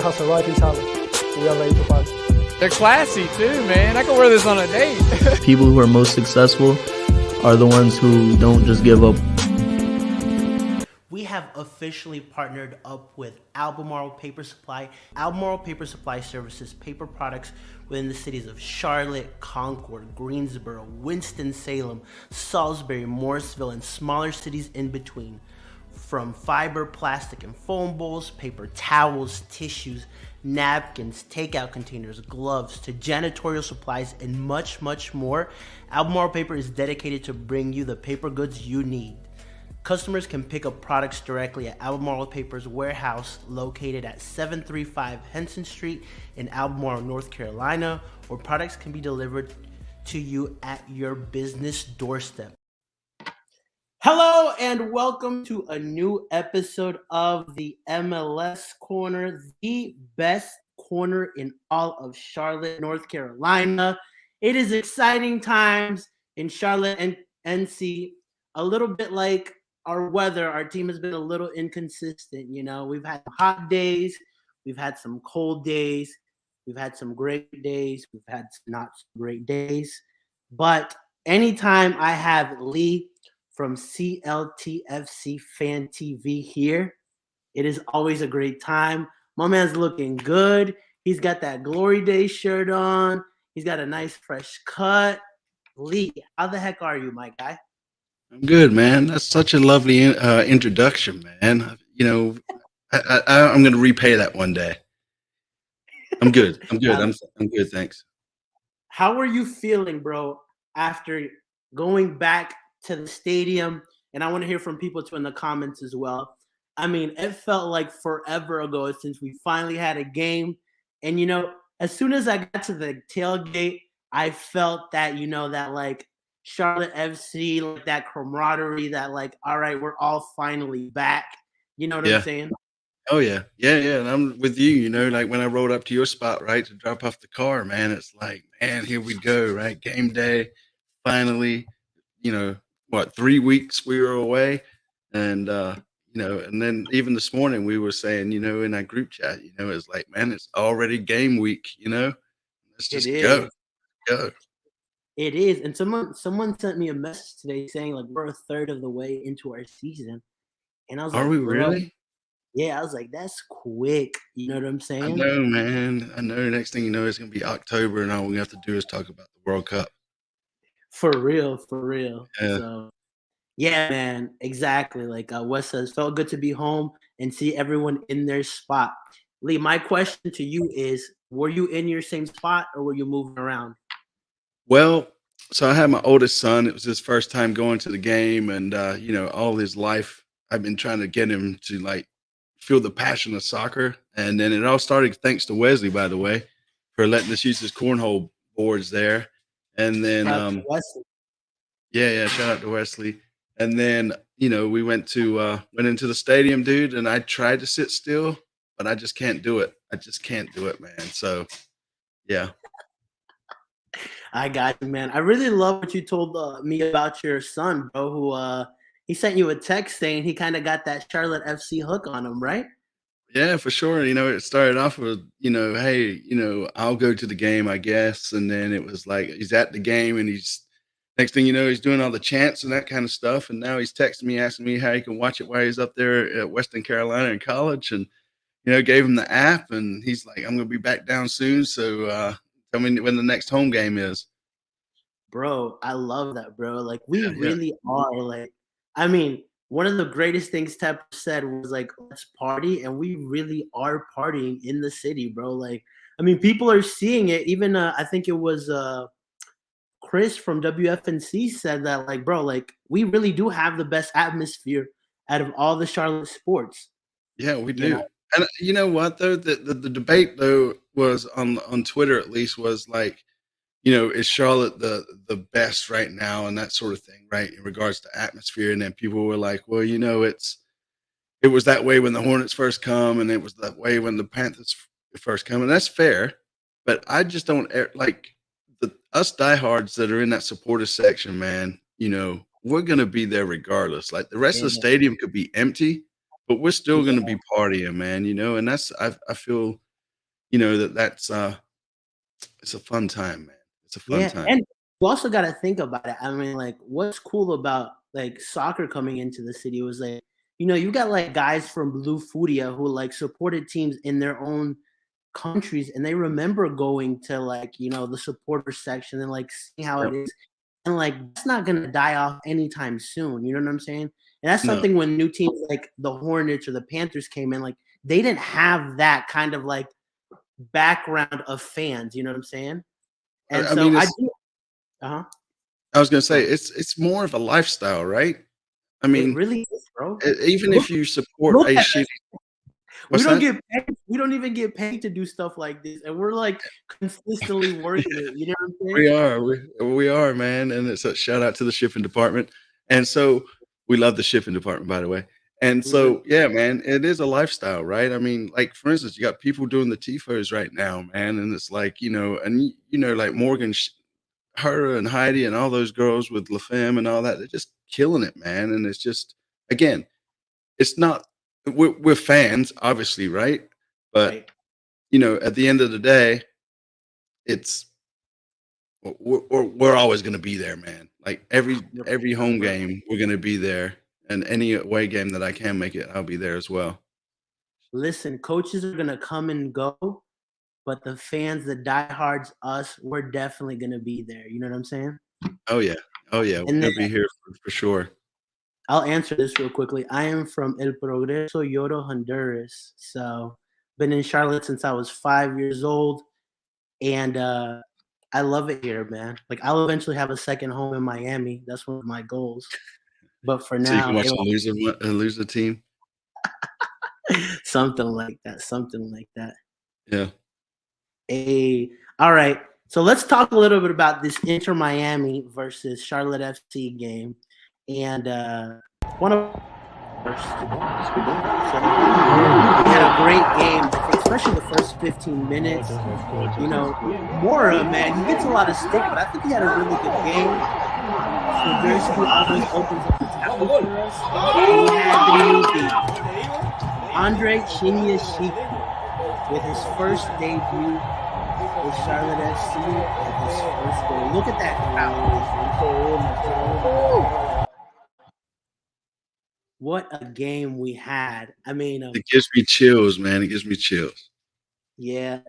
has a writing talent. We are ready to party. They're classy too, man. I could wear this on a date. People who are most successful are the ones who don't just give up. We have officially partnered up with Albemarle Paper Supply. Albemarle Paper Supply services paper products within the cities of Charlotte, Concord, Greensboro, Winston-Salem, Salisbury, Morrisville, and smaller cities in between. From fiber, plastic, and foam bowls, paper towels, tissues, napkins, takeout containers, gloves, to janitorial supplies, and much, much more, Albemarle Paper is dedicated to bring you the paper goods you need. Customers can pick up products directly at Albemarle Paper's warehouse located at 735 Henson Street in Albemarle, North Carolina, or products can be delivered to you at your business doorstep. Hello and welcome to a new episode of the MLS Corner, the best corner in all of Charlotte, North Carolina. It is exciting times in Charlotte and NC, a little bit like our weather. Our team has been a little inconsistent. You know, we've had hot days, we've had some cold days, we've had some great days, we've had not so great days. But anytime I have Lee from CLTFC Fan TV here, it is always a great time. My man's looking good. He's got that Glory Day shirt on. He's got a nice fresh cut. Lee, how the heck are you, my guy? I'm good, man. That's such a lovely introduction, man. You know, I'm going to repay that one day. I'm good. I'm good. I'm good. Thanks. How are you feeling, bro, after going back to the stadium? And I want to hear from people too in the comments as well. I mean, it felt like forever ago since we finally had a game. And, you know, as soon as I got to the tailgate, I felt that, you know, that like Charlotte FC, like that camaraderie, that like, all right, we're all finally back. You know what I'm saying? Oh, yeah. Yeah. And I'm with you, you know, like when I rolled up to your spot, right, to drop off the car, man, it's like, man, here we go, right? Game day, finally, you know, 3 weeks we were away. And, you know, and then even this morning we were saying, you know, in our group chat, you know, it's like, man, it's already game week, you know, let's just go. It is. And someone sent me a message today saying like we're a third of the way into our season. And I was like, Are we really? Yeah, I was like, that's quick. You know what I'm saying? I know, man. I know. Next thing you know, it's going to be October, and all we have to do is talk about the World Cup. For real. Yeah. So, yeah, man, exactly. Like Wes says, felt good to be home and see everyone in their spot. Lee, my question to you is, were you in your same spot or were you moving around? Well, so I had my oldest son. It was his first time going to the game, and you know, all his life I've been trying to get him to like feel the passion of soccer. And then it all started thanks to Wesley, by the way, for letting us use his cornhole boards there. And then shout out to Wesley. And then, you know, we went into the stadium, dude, and I tried to sit still, but I just can't do it. I just can't do it, man. So yeah. I got you, man. I really love what you told me about your son, bro, who he sent you a text saying he kind of got that Charlotte FC hook on him, right? Yeah, for sure. You know, it started off with, you know, hey, you know, I'll go to the game, I guess. And then it was like he's at the game and he's next thing you know, he's doing all the chants and that kind of stuff. And now he's texting me, asking me how he can watch it while he's up there at Western Carolina in college. And, you know, gave him the app and he's like, I'm gonna be back down soon. So tell me when the next home game is. Bro, I love that, bro. Like we really are like, I mean, one of the greatest things Tep said was like, let's party. And we really are partying in the city, bro. Like, I mean, people are seeing it. Even I think it was Chris from WFNC said that, like, bro, like we really do have the best atmosphere out of all the Charlotte sports. Yeah, we do. You know? And you know what though? The debate though was on Twitter at least was like, you know, is Charlotte the best right now and that sort of thing, right? In regards to atmosphere. And then people were like, well, you know, it was that way when the Hornets first come and it was that way when the Panthers first come. And that's fair. But I just don't like us diehards that are in that supporter section, man, you know, we're going to be there regardless. Like the rest of the stadium could be empty, but we're still going to be partying, man, you know, and that's, I feel that's it's a fun time, man. It's a fun Yeah, time. and you also gotta think about it. I mean, like, what's cool about like soccer coming into the city was like, you got like guys from Blue Furia who like supported teams in their own countries, and they remember going to like the supporter section and like seeing how it Yep. is, and like that's not gonna die off anytime soon. You know what I'm saying? And that's No. something when new teams like the Hornets or the Panthers came in, like they didn't have that kind of like background of fans. You know what I'm saying? And I so mean, I it's do. Uh-huh. I was gonna say Go. it's more of a lifestyle, right? I It mean, really is, bro. even Look if you support look a at shitty, us. We what's don't that? get paid. We don't even get paid to do stuff like this, and we're like consistently working it. You know what I'm saying? We are, man, and it's a shout out to the shipping department. And so we love the shipping department, by the way. And We really so, yeah, man, it is a lifestyle, right? I mean, like for instance, you got people doing the tifos right now, man, and it's like like Morgan, her and Heidi and all those girls with La Femme and all that, they're just killing it, man. And it's just again, it's not we're fans, obviously, right? But right. at the end of the day, it's we're always going to be there, man. Like every 100%, home bro. game, we're going to be there, and any away game that I can make it, I'll be there as well. Listen, coaches are gonna come and go, but the fans, the diehards, us, we're definitely gonna be there. You know what I'm saying? Oh yeah, oh yeah, we're And then going to be here for sure. I'll answer this real quickly. I am from El Progreso, Yoro, Honduras. So been in Charlotte since I was 5 years old. And I love it here, man. Like I'll eventually have a second home in Miami. That's one of my goals. But for So you can now, watch a loser team. something like that. Something like that. Yeah, All right. So let's talk a little bit about this Inter Miami versus Charlotte FC game. And one of first. So we had a great game, especially the first 15 minutes. Mora, man, he gets a lot of stick, but I think he had a really good game. So basically, always opens up the tackle for us. And we had the newbie, Andre Shinyashiki, with his first debut with Charlotte FC and his first goal. Look at that crowd. What a game we had. I mean, it gives me chills, man. It gives me chills. yeah.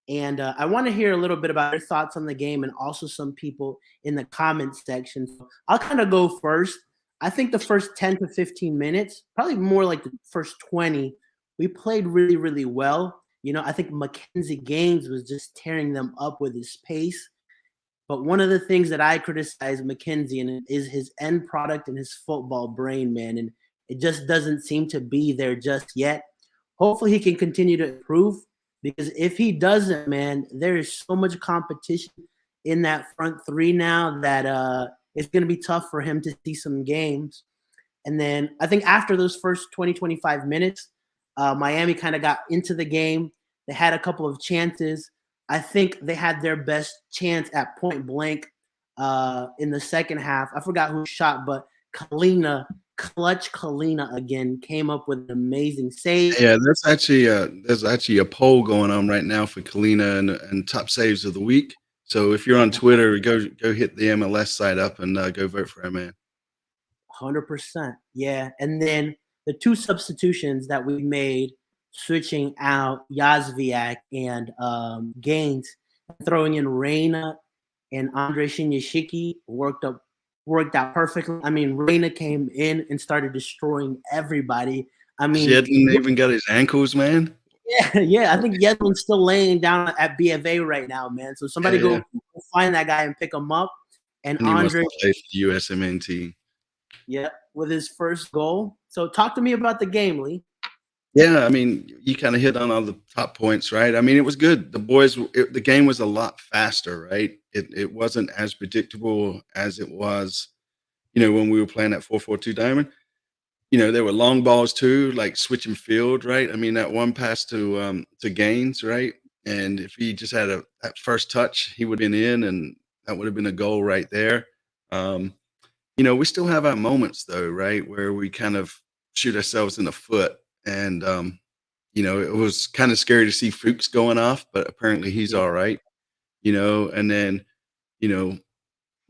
And I want to hear a little bit about your thoughts on the game and also some people in the comments section. So I'll kind of go first. I think the first 10 to 15 minutes, probably more like the first 20, we played really, really well. I think Mackenzie Gaines was just tearing them up with his pace. But one of the things that I criticize Mackenzie and is his end product and his football brain, man. And it just doesn't seem to be there just yet. Hopefully he can continue to improve, because if he doesn't, man, there is so much competition in that front three now that it's going to be tough for him to see some games. And then I think after those first 20, 25 minutes, Miami kind of got into the game. They had a couple of chances. I think they had their best chance at point blank in the second half. I forgot who shot, but Clutch Kalina again came up with an amazing save. Yeah, there's actually a poll going on right now for Kalina and top saves of the week. So if you're on Twitter, go hit the MLS site up and go vote for him, man. 100%. Yeah. And then the two substitutions that we made, switching out Yazviak and Gaines, throwing in Reina and Andre Shinyashiki worked out perfectly. I mean, Reina came in and started destroying everybody. I mean, Shedlin even got his ankles, man. yeah. I think Yedlin's still laying down at B of A right now, man. So somebody go find that guy and pick him up. And And he must Andre, have played for the USMNT. yeah, with his first goal. So talk to me about the game, Lee. Yeah, I mean, you kind of hit on all the top points, right? I mean, it was good. The game was a lot faster, right? It wasn't as predictable as it was, when we were playing that 4-4-2 diamond. There were long balls too, like switching field, right? I mean, that one pass to Gaines, right? And if he just had that first touch, he would have been in, and that would have been a goal right there. We still have our moments though, right, where we kind of shoot ourselves in the foot, and it was kind of scary to see Fuchs going off, but apparently he's Yeah. all right. And then you know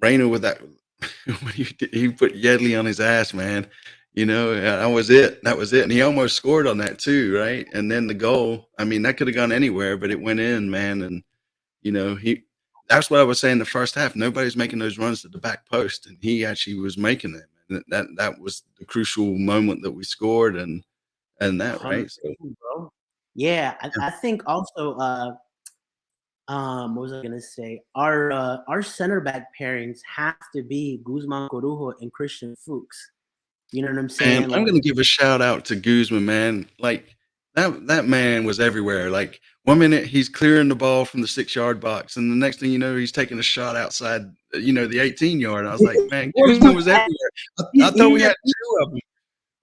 Reina with that when he put Yedley on his ass, man. That was it. That was it. And he almost scored on that too, right? And then the goal. I mean, that could have gone anywhere, but it went in, man. And he. That's what I was saying the first half. Nobody's making those runs to the back post, and he actually was making them. And that was the crucial moment that we scored, and that right. 100%, bro. Yeah, I think also what was I gonna say? Our center back pairings have to be Guzman Corujo and Christian Fuchs. You know what I'm saying? And I'm gonna give a shout out to Guzman, man. Like that man was everywhere. Like 1 minute he's clearing the ball from the 6-yard box, and the next thing you know, he's taking a shot outside, the 18-yard. I was like, man, Guzman was everywhere. I thought we had two of them.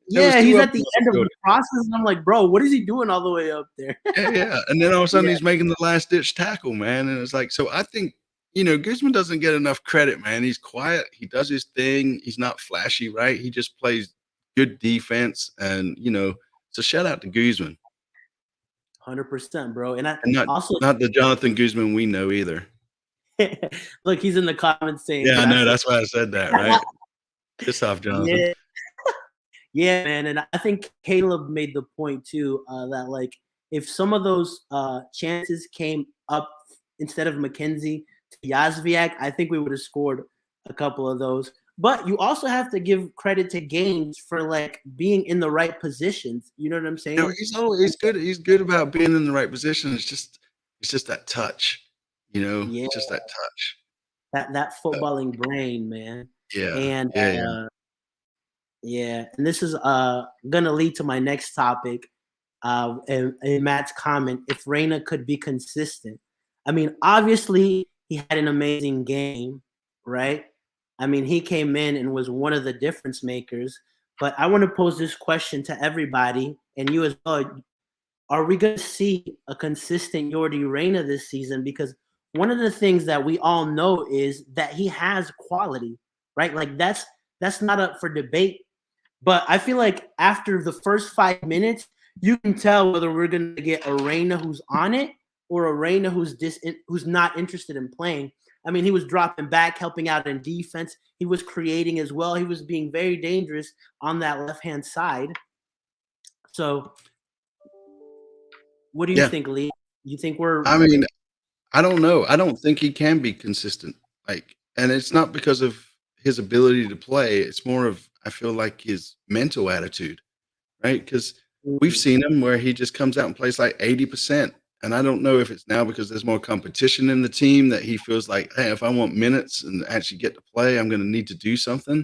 Yeah, he's at the end of the process, and I'm like, bro, what is he doing all the way up there? Yeah. And then all of a sudden he's making the last ditch tackle, man. And it's like, so I think, Guzman doesn't get enough credit, man. He's quiet. He does his thing. He's not flashy, right? He just plays good defense. And, so shout out to Guzman. 100%, bro. And not the Jonathan Guzman we know either. Look, he's in the comments saying, yeah, I know. That's why I said that, right? Piss off, Jonathan. Yeah. Yeah, man, and I think Caleb made the point too that like if some of those chances came up instead of McKenzie to Yazviak, I think we would have scored a couple of those. But you also have to give credit to Gaines for like being in the right positions. You know what I'm saying? He's always good. He's good about being in the right position. It's just that touch, Yeah. It's just that touch. That footballing brain, man. Yeah. And yeah. Yeah, and this is gonna lead to my next topic. In Matt's comment, if Reina could be consistent, I mean, obviously he had an amazing game, right? I mean, he came in and was one of the difference makers. But I want to pose this question to everybody, and you as well: are we gonna see a consistent Jordi Reina this season? Because one of the things that we all know is that he has quality, right? Like that's not up for debate. But I feel like after the first 5 minutes, you can tell whether we're going to get a Reina who's on it or a Reina who's not interested in playing. I mean, he was dropping back, helping out in defense. He was creating as well. He was being very dangerous on that left-hand side. So what do you think, Lee? You think I mean, I don't know. I don't think he can be consistent. And it's not because of his ability to play. It's more of, I feel like, his mental attitude, right? Because we've seen him where he just comes out and plays like 80%. And I don't know if it's now because there's more competition in the team that he feels like, hey, if I want minutes and actually get to play, I'm going to need to do something.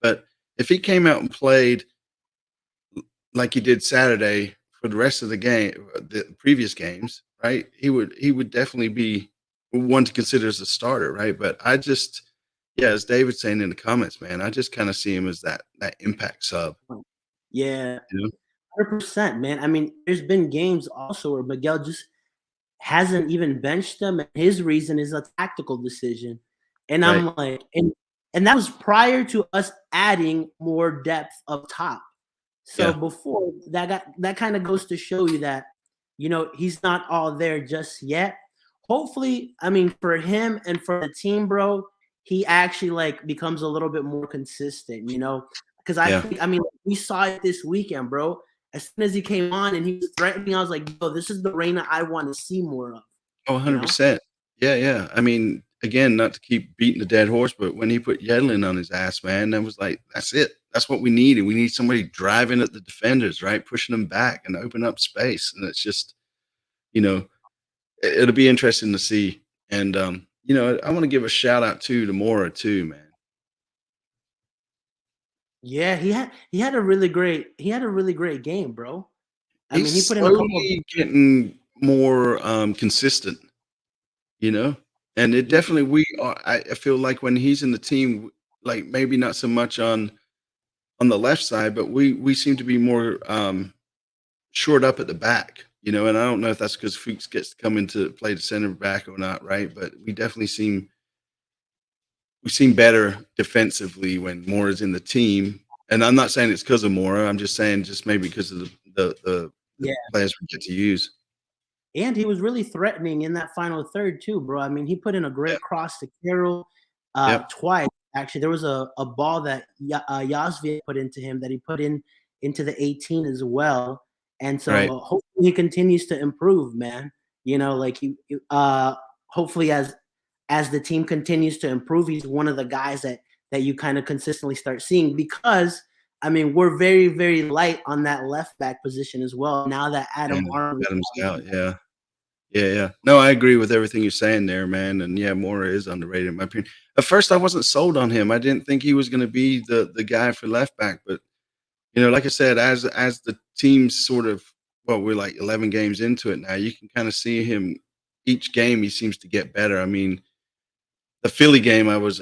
But if he came out and played like he did Saturday for the rest of the game, the previous games, right, he would definitely be one to consider as a starter, right? But as David's saying in the comments, man, I just kind of see him as that impact sub. Yeah, 100%, man. I mean, there's been games also where Miguel just hasn't even benched him, and his reason is a tactical decision. And Right. I'm like, and that was prior to us adding more depth up top. So before that kind of goes to show you that, he's not all there just yet. Hopefully, I mean, for him and for the team, bro, he actually like becomes a little bit more consistent, because I think, I mean, we saw it this weekend, bro. As soon as he came on and he was threatening, I was like, yo, this is the Reina I want to see more of. Oh, 100%. Yeah. I mean, again, not to keep beating the dead horse, but when he put Yedlin on his ass, man, that was like, that's it. That's what we needed. We need somebody driving at the defenders, right? Pushing them back and open up space. And it's just, it'll be interesting to see. And, I want to give a shout out to Mora too, man. Yeah, he had a really great game, bro. I mean, he He's put in a couple getting more consistent, and it definitely I feel like when he's in the team, like maybe not so much on the left side, but we seem to be more shored up at the back, and I don't know if that's because Fuchs gets to come into play the center back or not, right? But we definitely seem better defensively when Mora's in the team. And I'm not saying it's because of Mora. I'm just saying just maybe because of the the players we get to use. And he was really threatening in that final third too, bro. I mean, he put in a great cross to Carroll twice. Actually, there was a ball that Usl put into him that he put into the 18 as well. And so hopefully he continues to improve, man. You know, like hopefully as the team continues to improve, he's one of the guys that you kind of consistently start seeing, because I mean, we're very, very light on that left back position as well. Now that Adam's out, yeah. No, I agree with everything you're saying there, man. And yeah, Mora is underrated in my opinion. At first, I wasn't sold on him. I didn't think he was going to be the guy for left back. But you know, like I said, as the team's sort of, well, we're like 11 games into it now. You can kind of see him each game. He seems to get better. I mean, the Philly game, I was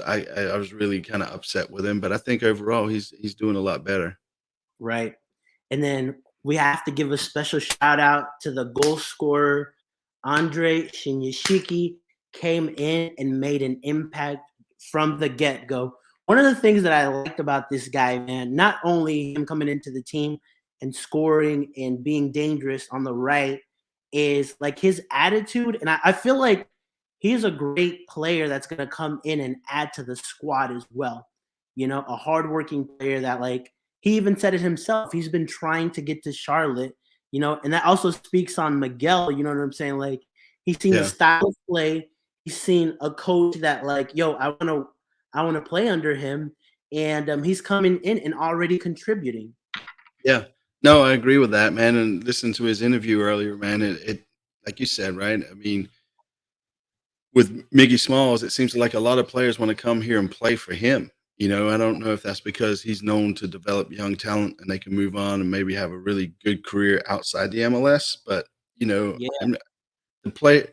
really kind of upset with him, but I think overall he's doing a lot better. Right. And then we have to give a special shout out to the goal scorer, Andre Shinyashiki. Came in and made an impact from the get-go. One of the things that I liked about this guy, man, not only him coming into the team and scoring and being dangerous on the right, is like his attitude. And I feel like he's a great player that's going to come in and add to the squad as well. You know, a hardworking player that, like, he even said it himself. He's been trying to get to Charlotte, you know, and that also speaks on Miguel. You know what I'm saying? Like, he's seen the style of play. He's seen a coach that, like, yo, I want to play under him, and he's coming in and already contributing. Yeah, no, I agree with that, man. And listening to his interview earlier, man, it like you said, right? I mean, with Miggy Smalls, it seems like a lot of players want to come here and play for him. You know, I don't know if that's because he's known to develop young talent and they can move on and maybe have a really good career outside the MLS. But, you know, the play.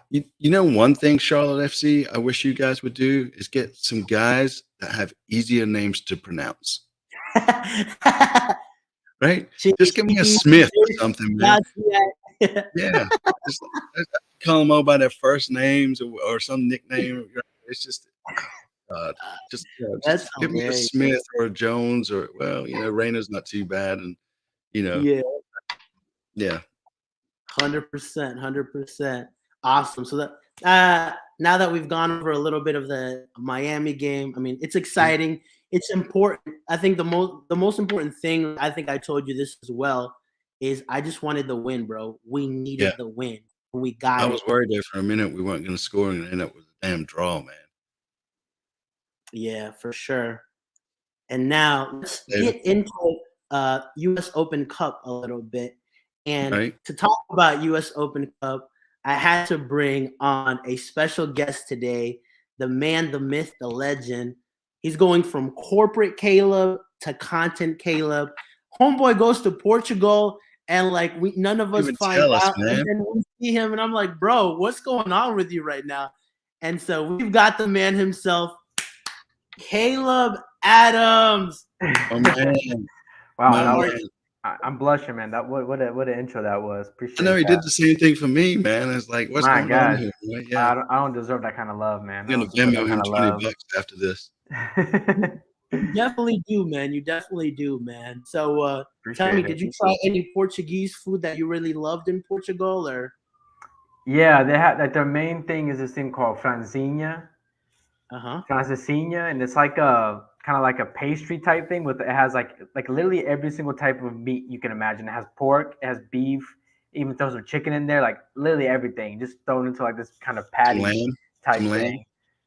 You know, one thing Charlotte FC I wish you guys would do is get some guys that have easier names to pronounce. Right? Just give me a Smith or something, man. Yeah. Just call them all by their first names or some nickname. It's just just give me a Smith or a Jones or, well, you know, Rayner's not too bad. And, you know. Yeah. 100%. Awesome. So that now that we've gone over a little bit of the Miami game, I mean, it's exciting. It's important. I think the most important thing, I think I told you this as well, is I just wanted the win, bro. We needed the win. We got it. I was worried there for a minute we weren't going to score and end up with a damn draw, man. Yeah, for sure. And now let's get into U.S. Open Cup a little bit. And to talk about U.S. Open Cup, I had to bring on a special guest today, the man, the myth, the legend. He's going from corporate Caleb to content Caleb. Homeboy goes to Portugal, and like none of us find out. And then we see him, and I'm like, bro, what's going on with you right now? And so we've got the man himself, Caleb Adams. Oh, man. Wow. I'm blushing, man. What an intro that was. Appreciate it. I know he did the same thing for me, man. It's like, what's going on here? Right? Yeah. I don't deserve that kind of love, man. I'm going to him $20 after this. You definitely do, man. You definitely do, man. So tell me, did you try any Portuguese food that you really loved in Portugal, or? Yeah, they had like their main thing is this thing called franzinha. Francesinha, and it's like a kind of like a pastry type thing with it has like literally every single type of meat you can imagine. It has pork, it has beef, even throw some chicken in there, like literally everything, just thrown into like this kind of patty type thing.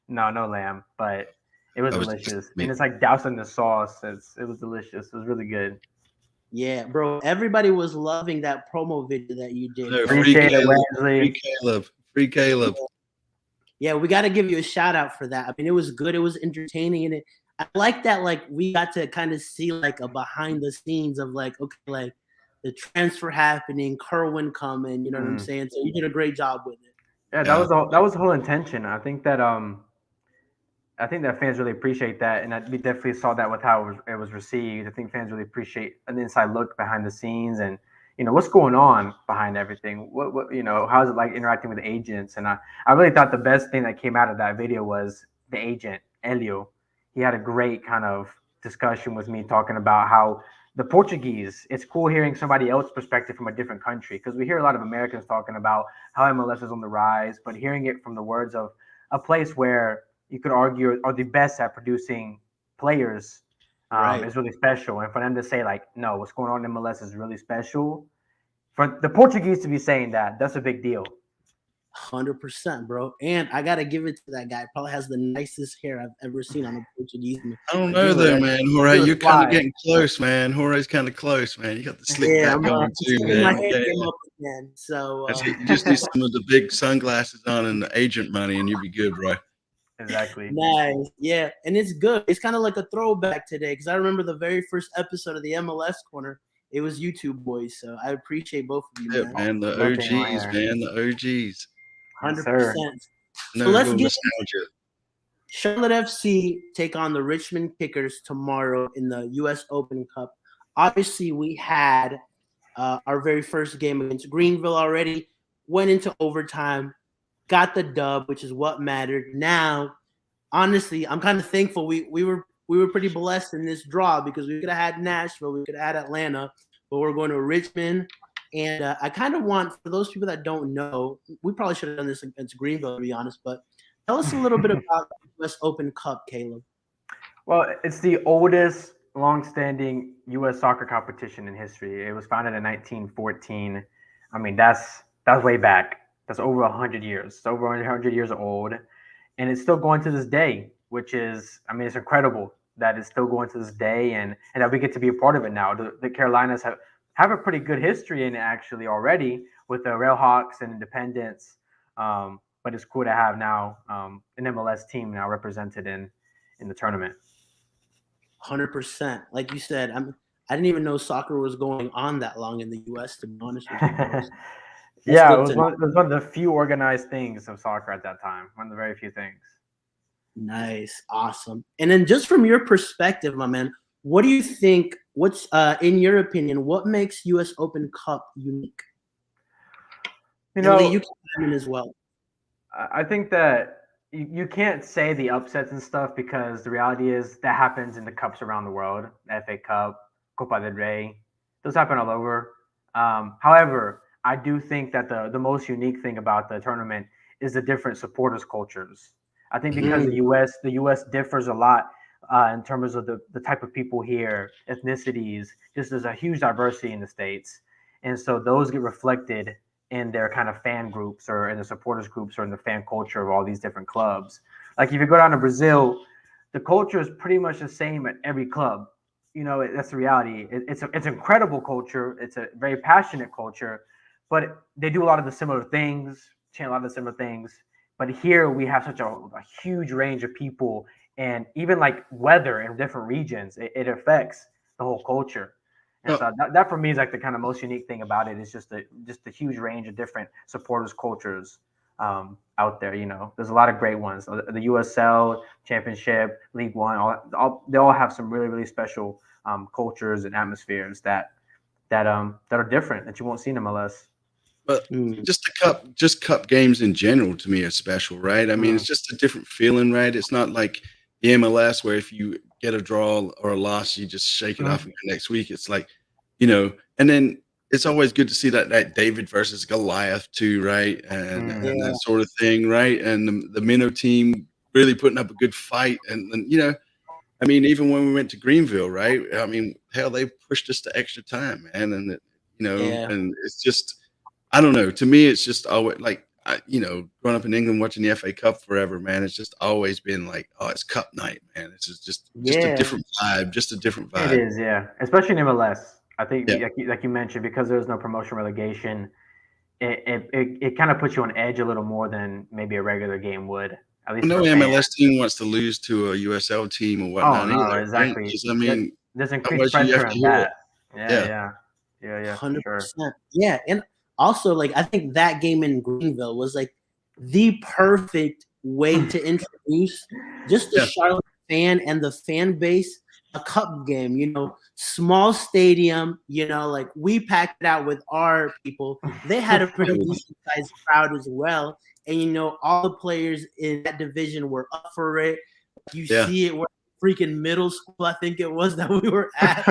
No lamb, but it was delicious. And it's like doused in the sauce. It was delicious. It was really good. Yeah, bro. Everybody was loving that promo video that you did. No, free Caleb. Yeah, we got to give you a shout out for that. I mean, it was good. It was entertaining. And I like that, like, we got to kind of see, like, a behind the scenes of, like, okay, like, the transfer happening, Kerwin coming, you know what I'm saying? So you did a great job with it. Yeah, that was the whole intention. I think that fans really appreciate that, and we definitely saw that with how it was received. I think fans really appreciate an inside look behind the scenes and, you know, what's going on behind everything. What you know, how's it like interacting with agents? And I really thought the best thing that came out of that video was the agent, Elio. He had a great kind of discussion with me talking about how the Portuguese. It's cool hearing somebody else's perspective from a different country, because we hear a lot of Americans talking about how MLS is on the rise, but hearing it from the words of a place where you could argue are the best at producing players is really special. And for them to say like, no, what's going on in MLS is really special. For the Portuguese to be saying that, that's a big deal. 100%, bro. And I gotta give it to that guy. Probably has the nicest hair I've ever seen on a Portuguese. I don't know though, man. Jorge, you're kind of getting close, man. Jorge's kind of close, man. You got the slick back going too, man. My head came up again, so you just need some of the big sunglasses on and the agent money, and you'll be good, bro. Exactly. Nice, yeah, and it's good. It's kind of like a throwback today, because I remember the very first episode of the MLS Corner. It was YouTube boys, so I appreciate both of you, man. The OGs, man, the OGs. 100%. So let's get Charlotte FC take on the Richmond Kickers tomorrow in the U.S. Open Cup. Obviously, we had our very first game against Greenville already, went into overtime, got the dub, which is what mattered. Now, honestly, I'm kind of thankful we were pretty blessed in this draw, because we could have had Nashville, we could have had Atlanta, but we're going to Richmond. And I kind of want, for those people that don't know, we probably should have done this against Greenville, to be honest, but tell us a little bit about the U.S. Open Cup, Caleb. Well, it's the oldest long-standing U.S. soccer competition in history. It was founded in 1914. I mean, that's way back. That's over 100 years. It's over 100 years old. And it's still going to this day, which is, I mean, it's incredible that it's still going to this day, and that we get to be a part of it now. The Carolinas have a pretty good history in it actually already, with the Railhawks and Independence. But it's cool to have now an MLS team now represented in the tournament. 100%. Like you said, I didn't even know soccer was going on that long in the U.S., to be honest with you. Yeah, it was one of the few organized things of soccer at that time. One of the very few things. Nice. Awesome. And then just from your perspective, my man, what do you think, what's in your opinion, what makes US Open Cup unique? You know, you can come in as well. I think that you can't say the upsets and stuff, because the reality is that happens in the cups around the world. The FA Cup, Copa del Rey, those happen all over. However, I do think that the most unique thing about the tournament is the different supporters' cultures. I think because the U.S. differs a lot in terms of the type of people here, ethnicities. Just there's a huge diversity in the States, and so those get reflected in their kind of fan groups, or in the supporters groups, or in the fan culture of all these different clubs. Like if you go down to Brazil, the culture is pretty much the same at every club. You know, that's the reality. It's an incredible culture. It's a very passionate culture, but they do a lot of the similar things, chant a lot of the similar things. But here we have such a huge range of people, and even like weather in different regions, it affects the whole culture. And so that for me is like the kind of most unique thing about it, is just the huge range of different supporters' cultures out there. You know, there's a lot of great ones. The USL Championship, League One, they all have some really, really special cultures and atmospheres that are different, that you won't see in MLS. But just cup games in general to me are special, right? I mean, it's just a different feeling, right? It's not like the MLS where if you get a draw or a loss, you just shake it off and go next week. It's like, you know, and then it's always good to see that David versus Goliath too, right? And that sort of thing, right? And the Minnow team really putting up a good fight. And you know, I mean, even when we went to Greenville, right? I mean, hell, they pushed us to extra time, man. And, you know, and it's just, I don't know. To me, it's just always like, you know, growing up in England, watching the FA Cup forever, man, it's just always been like, oh, it's cup night, man. It's just a different vibe, just a different vibe. It is, yeah. Especially in MLS. I think, like you mentioned, because there's no promotion relegation, it kind of puts you on edge a little more than maybe a regular game would. At least no MLS team wants to lose to a USL team or whatnot. Oh, no, exactly. Right? I mean, there's increased pressure on that. Yeah. 100%. Sure. Yeah, and also, like, I think that game in Greenville was like the perfect way to introduce just the Charlotte fan and the fan base a cup game. You know, small stadium. You know, like we packed it out with our people. They had a pretty decent sized crowd as well, and you know, all the players in that division were up for it. You see it where freaking middle school, I think it was, that we were at.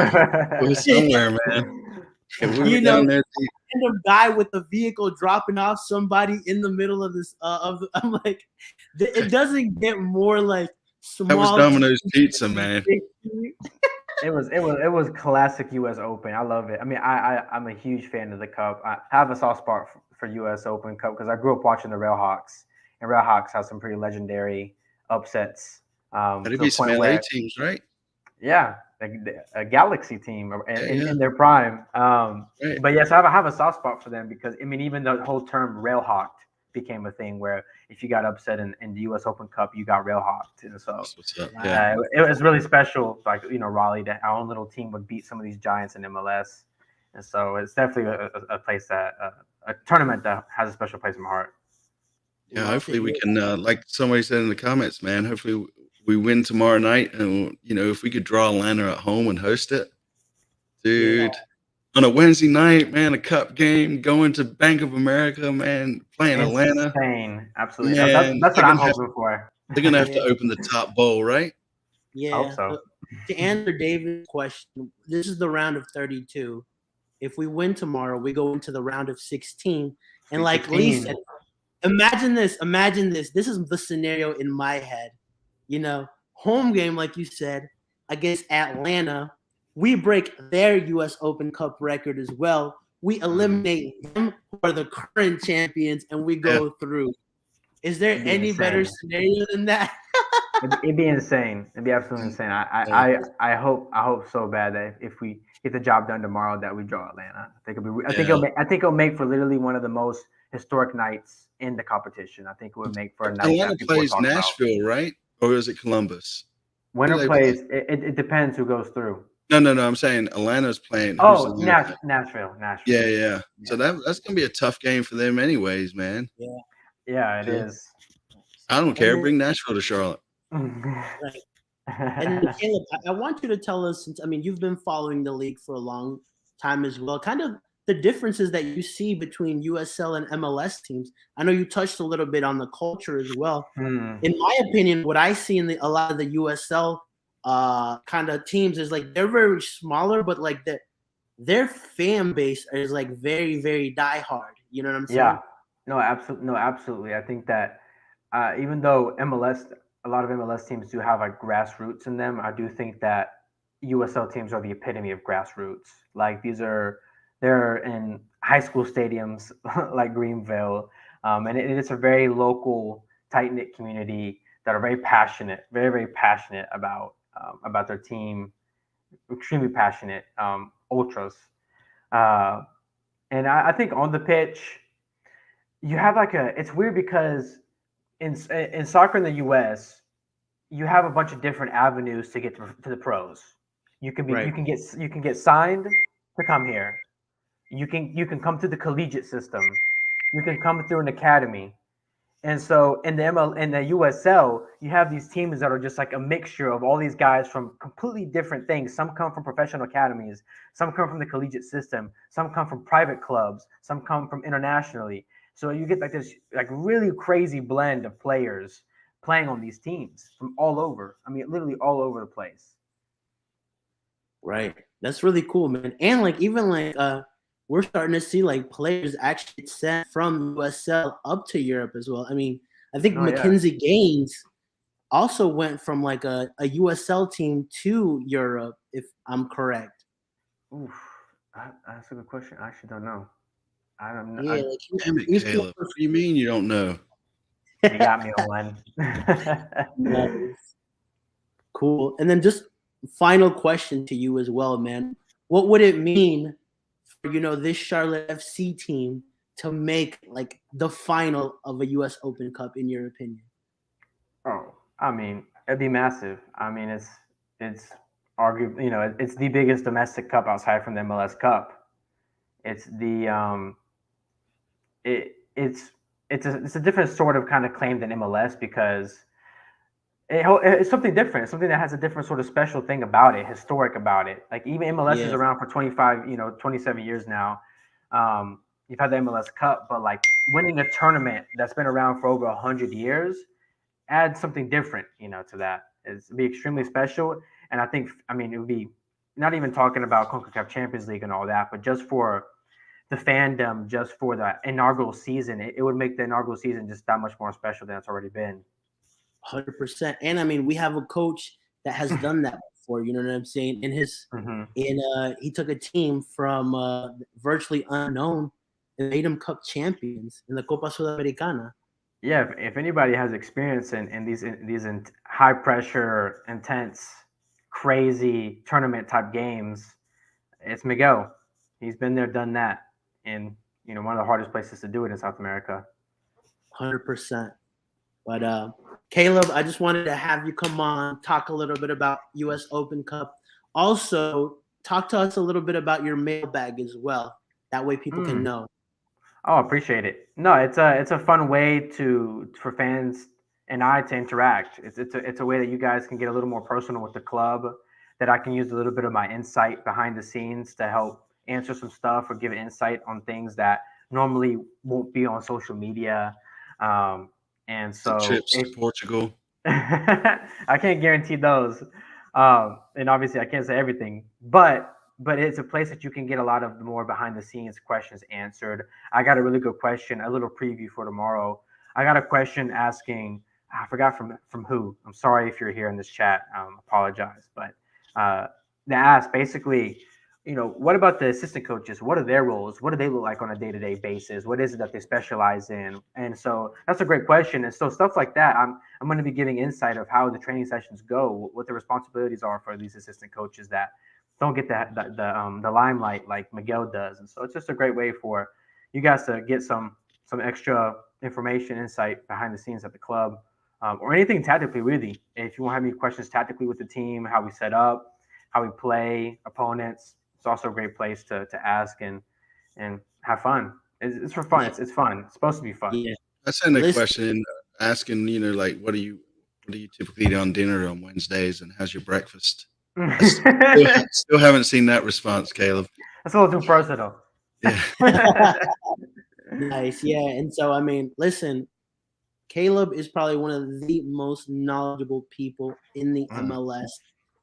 It was somewhere, man. And we were You know, down there. random guy with a vehicle dropping off somebody in the middle of this. I'm like, it doesn't get more like small. That was Domino's Pizza, man. It was classic U.S. Open. I love it. I mean, I'm a huge fan of the Cup. I have a soft spot for U.S. Open Cup because I grew up watching the Railhawks, and Railhawks have some pretty legendary upsets. That'd be some LA teams, right? Yeah, like a Galaxy team in their prime. Right. But yes, I have a soft spot for them because I mean, even the whole term Railhawked became a thing where if you got upset in the U.S. Open Cup, you got Railhawked, and so it was really special. Like Raleigh, that our own little team would beat some of these giants in MLS, and so it's definitely a place that a tournament that has a special place in my heart. Yeah, hopefully we can, like somebody said in the comments, man. Hopefully we win tomorrow night, and if we could draw Atlanta at home and host it, dude. Yeah. On a Wednesday night, man, a cup game, going to Bank of America, man, playing Atlanta. Insane. Absolutely. Man, that's what I'm hoping for. They're going to have to open the top bowl, right? Yeah. I hope so. To answer David's question, this is the round of 32. If we win tomorrow, we go into the round of 16. And like Lee said, imagine this. This is the scenario in my head. Home game, like you said, against Atlanta. We break their U.S. Open Cup record as well. We eliminate them, who are the current champions, and we go through. Is there any better scenario than that? It'd be insane. It'd be absolutely insane. I hope so bad that if we get the job done tomorrow, that we draw Atlanta. I think it'll make for literally one of the most historic nights in the competition. I think it would make for a night. Atlanta plays Nashville, right? Or is it Columbus? Winner plays. It depends who goes through. No. I'm saying Atlanta's playing. Oh, Nashville. Yeah. So that's gonna be a tough game for them, anyways, man. Yeah, it is. I don't care. Bring Nashville to Charlotte. Right. And Caleb, I want you to tell us, since you've been following the league for a long time as well, kind of the differences that you see between USL and MLS teams. I know you touched a little bit on the culture as well. In my opinion, what I see in a lot of the USL kind of teams is like they're very smaller, but like their fan base is like very, very diehard. You know what I'm saying? Yeah. No, absolutely. I think that even though a lot of MLS teams do have like grassroots in them, I do think that USL teams are the epitome of grassroots. Like they're in high school stadiums like Greenville, and it's a very local, tight-knit community that are very passionate, very, very passionate about their team, extremely passionate, ultras. And I think on the pitch, you have it's weird because in soccer in the U.S., you have a bunch of different avenues to get to the pros. You can get signed to come here. You can come through the collegiate system. You can come through an academy. And so in the USL, you have these teams that are just like a mixture of all these guys from completely different things. Some come from professional academies, some come from the collegiate system, some come from private clubs, some come from internationally. So you get like this like really crazy blend of players playing on these teams from all over. Literally all over the place. Right. That's really cool, man. And we're starting to see like players actually sent from USL up to Europe as well. I think Mackenzie Gaines also went from like a USL team to Europe, if I'm correct. Oof, that's a good question. I actually don't know. I don't know. Yeah, damn it, Caleb. What do you mean you don't know? You got me on one. Nice. Cool. And then just final question to you as well, man. What would it mean for, this Charlotte FC team to make like the final of a U.S. Open Cup, in your opinion? Oh, it'd be massive. It's arguably, it's the biggest domestic cup outside from the MLS Cup. It's the it's a different sort of kind of claim than MLS because it's something different. It's something that has a different sort of special thing about it, historic about it. Like even MLS is around for 27 years now. You've had the MLS Cup, but like winning a tournament that's been around for over 100 years adds something different, to that. It'd be extremely special. And I think, I mean, it would be not even talking about CONCACAF Champions League and all that, but just for the fandom, just for the inaugural season, it would make the inaugural season just that much more special than it's already been. 100%. And I mean, we have a coach that has done that before. You know what I'm saying? He took a team from virtually unknown and made them cup champions in the Copa Sudamericana. Yeah, if anybody has experience in these high pressure, intense, crazy tournament type games, it's Miguel. He's been there, done that, and one of the hardest places to do it in South America. 100%. But Caleb, I just wanted to have you come on, talk a little bit about U.S. Open Cup. Also, talk to us a little bit about your mailbag as well. That way, people can know. Oh, appreciate it. No, it's a fun way for fans and I to interact. It's a way that you guys can get a little more personal with the club, that I can use a little bit of my insight behind the scenes to help answer some stuff or give insight on things that normally won't be on social media. And so trips to Portugal. I can't guarantee those. And obviously I can't say everything, but it's a place that you can get a lot of the more behind the scenes questions answered. I got a really good question, a little preview for tomorrow. I got a question asking, I forgot from who. I'm sorry if you're here in this chat. Apologize. But they asked basically, what about the assistant coaches? What are their roles? What do they look like on a day-to-day basis? What is it that they specialize in? And so that's a great question. And so stuff like that, I'm going to be giving insight of how the training sessions go, what the responsibilities are for these assistant coaches that don't get the limelight like Miguel does. And so it's just a great way for you guys to get some extra information, insight behind the scenes at the club, or anything tactically, really. If you want to have any questions tactically with the team, how we set up, how we play, opponents, it's also a great place to ask and have fun. It's for fun. It's fun. It's supposed to be fun. Yeah. I sent a question asking, like, what do you typically eat on dinner on Wednesdays, and how's your breakfast? Still haven't seen that response, Caleb. That's a little too personal. Yeah. Nice. Yeah. And so, I mean, listen, Caleb is probably one of the most knowledgeable people in the MLS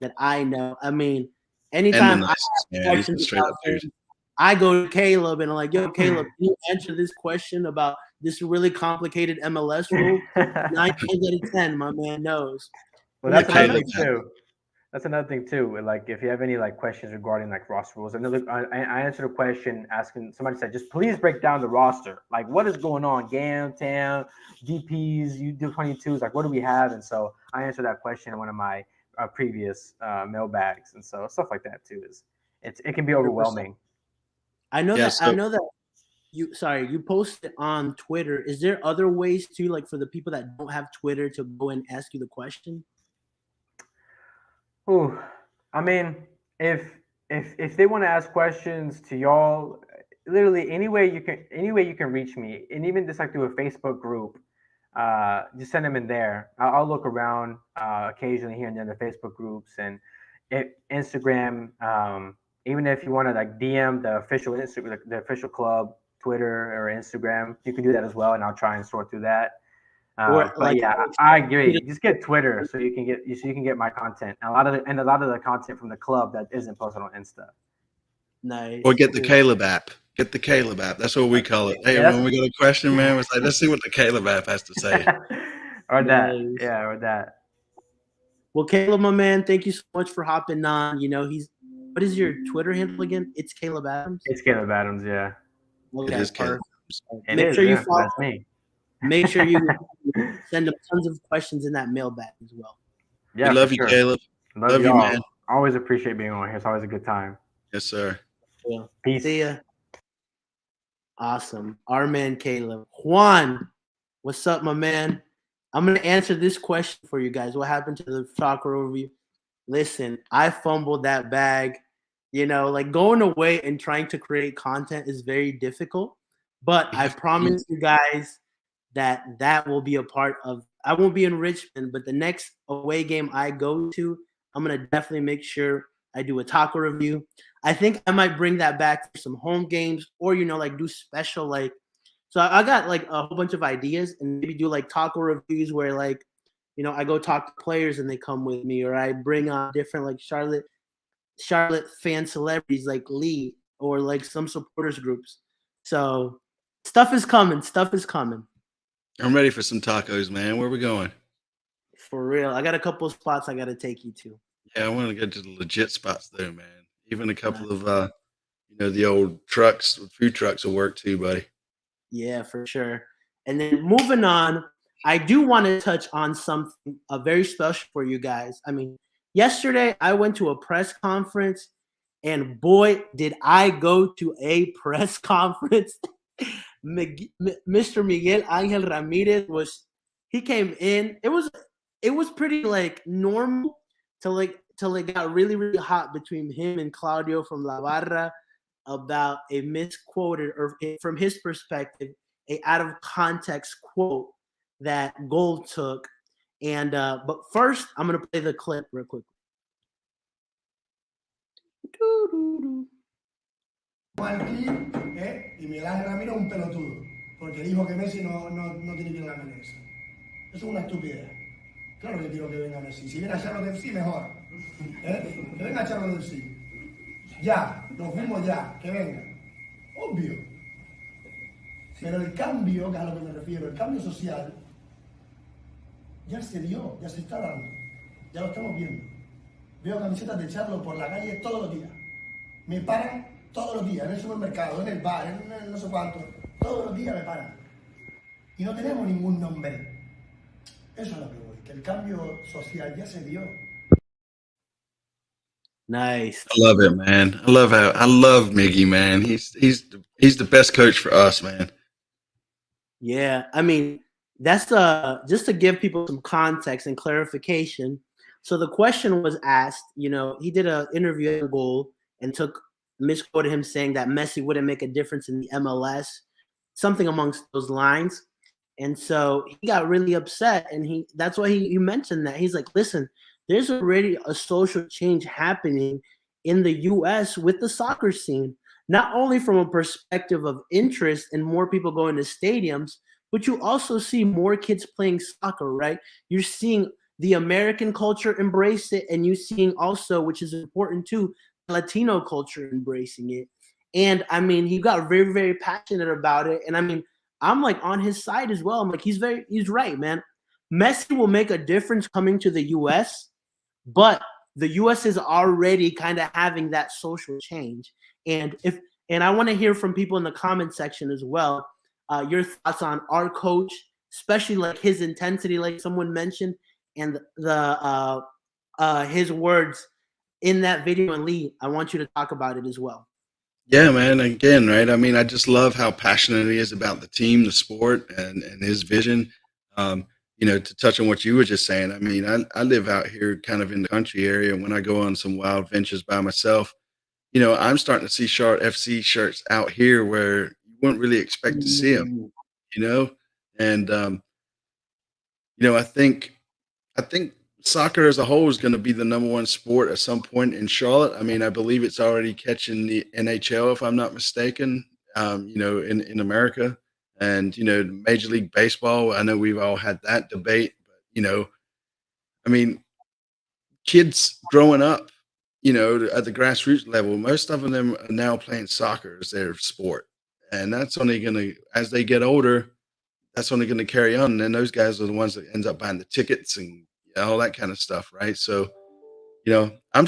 that I know. I mean, anytime I have questions about things, I go to Caleb and I'm like, yo, Caleb, can you answer this question about this really complicated MLS rule? 9 times out of 10, my man knows. Well, that's another thing too. That's another thing too. Like, if you have any questions regarding roster rules, I answered a question asking, somebody said, just please break down the roster. Like, what is going on? GAM, TAM, DPs, U22s. Like, what do we have? And so I answered that question in one of my previous mailbags. And so stuff like that too it can be overwhelming. I know that you posted on Twitter. Is there other ways to, for the people that don't have Twitter, to go and ask you the question? Ooh, I mean, if they want to ask questions to y'all, literally any way you can reach me, and even just through a Facebook group, just send them in there. I'll look around occasionally here and there in the Facebook groups and Instagram. Even if you want to DM the official Instagram, the official club Twitter or Instagram, you can do that as well, and I'll try and sort through that. I agree. Just get Twitter so you can get my content, and a lot of the content from the club that isn't posted on Insta. Nice. Or get the Caleb app. Get the Caleb app. That's what we call it. Hey, when we got a question, man, it's like, let's see what the Caleb app has to say. Or that. Nice. Yeah, or that. Well, Caleb, my man, thank you so much for hopping on. What is your Twitter handle again? It's Caleb Adams. It's Caleb Adams. Yeah. Okay, it is Caleb. Make sure you follow. That's me. Make sure you send them tons of questions in that mailbag as well. Yeah, we love you, Caleb. Love you, man. Always appreciate being on here. It's always a good time. Yes, sir. Yeah. Peace. See ya. Awesome. Our man, Caleb. Juan, what's up, my man? I'm going to answer this question for you guys. What happened to the soccer overview? Listen, I fumbled that bag. Going away and trying to create content is very difficult. But I promise you guys that will be a part of – I won't be in Richmond, but the next away game I go to, I'm going to definitely make sure I do a taco review. I think I might bring that back for some home games or, do special so I got a whole bunch of ideas and maybe do taco reviews where I go talk to players and they come with me, or I bring on different like Charlotte fan celebrities like Lee or like some supporters groups. So stuff is coming. Stuff is coming. I'm ready for some tacos, man. Where we going? For real. I got a couple of spots I got to take you to. Yeah, I want to get to the legit spots there, man. Even a couple of the old trucks, food trucks will work too, buddy. Yeah, for sure. And then moving on, I do want to touch on something very special for you guys. I mean, yesterday I went to a press conference, and boy, did I go to a press conference. Mr. Miguel Angel Ramirez he came in. It was pretty like normal till it got really, really hot between him and Claudio from La Barra about a misquoted, or from his perspective, a out of context quote that Gold took. And but first, I'm gonna play the clip real quick. Al clip, y Miguel Ángel Ramírez es un pelotudo, porque dijo que Messi no tiene que ir a la MLS. Eso es una estupidez. Claro que quiero que venga Messi. Si viene a Charlotte FC, mejor. Que venga a Charlotte FC. Ya, nos fuimos ya, que venga. Obvio. Pero el cambio, que es a lo que me refiero, el cambio social, ya se dio, ya se está dando. Ya lo estamos viendo. Veo camisetas de Charlotte por la calle todos los días. Me paran todos los días, en el supermercado, en el bar, en no sé cuánto. Todos los días me paran. Y no tenemos ningún nombre. Eso es lo que voy, que el cambio social ya se dio. Nice. I love it, man. I love Miggy, man. He's the best coach for us, man. Yeah, I mean, that's just to give people some context and clarification. So the question was asked, he did an interview at Goal and misquoted him saying that Messi wouldn't make a difference in the MLS, something amongst those lines. And so he got really upset, and that's why he mentioned that. He's like, listen, there's already a social change happening in the US with the soccer scene, not only from a perspective of interest and more people going to stadiums, but you also see more kids playing soccer, right? You're seeing the American culture embrace it, and you're seeing also, which is important too, Latino culture embracing it. And I mean, he got very, very passionate about it. And I mean, I'm like on his side as well. I'm like, he's right, man. Messi will make a difference coming to the US, but the US is already kind of having that social change. And I want to hear from people in the comment section as well, your thoughts on our coach, especially like his intensity, like someone mentioned, and his words in that video. And Lee, I want you to talk about it as well. Yeah, man. Again, right? I mean, I just love how passionate he is about the team, the sport, and his vision. To touch on what you were just saying, I mean, I live out here kind of in the country area. And when I go on some wild ventures by myself, I'm starting to see Charlotte FC shirts out here where you wouldn't really expect to see them, And, I think soccer as a whole is going to be the number one sport at some point in Charlotte. I mean, I believe it's already catching the NHL, if I'm not mistaken, in America. And, Major League Baseball, I know we've all had that debate, but, I mean, kids growing up, at the grassroots level, most of them are now playing soccer as their sport. And that's only going to, as they get older, that's only going to carry on. And then those guys are the ones that end up buying the tickets and all that kind of stuff. Right. So, I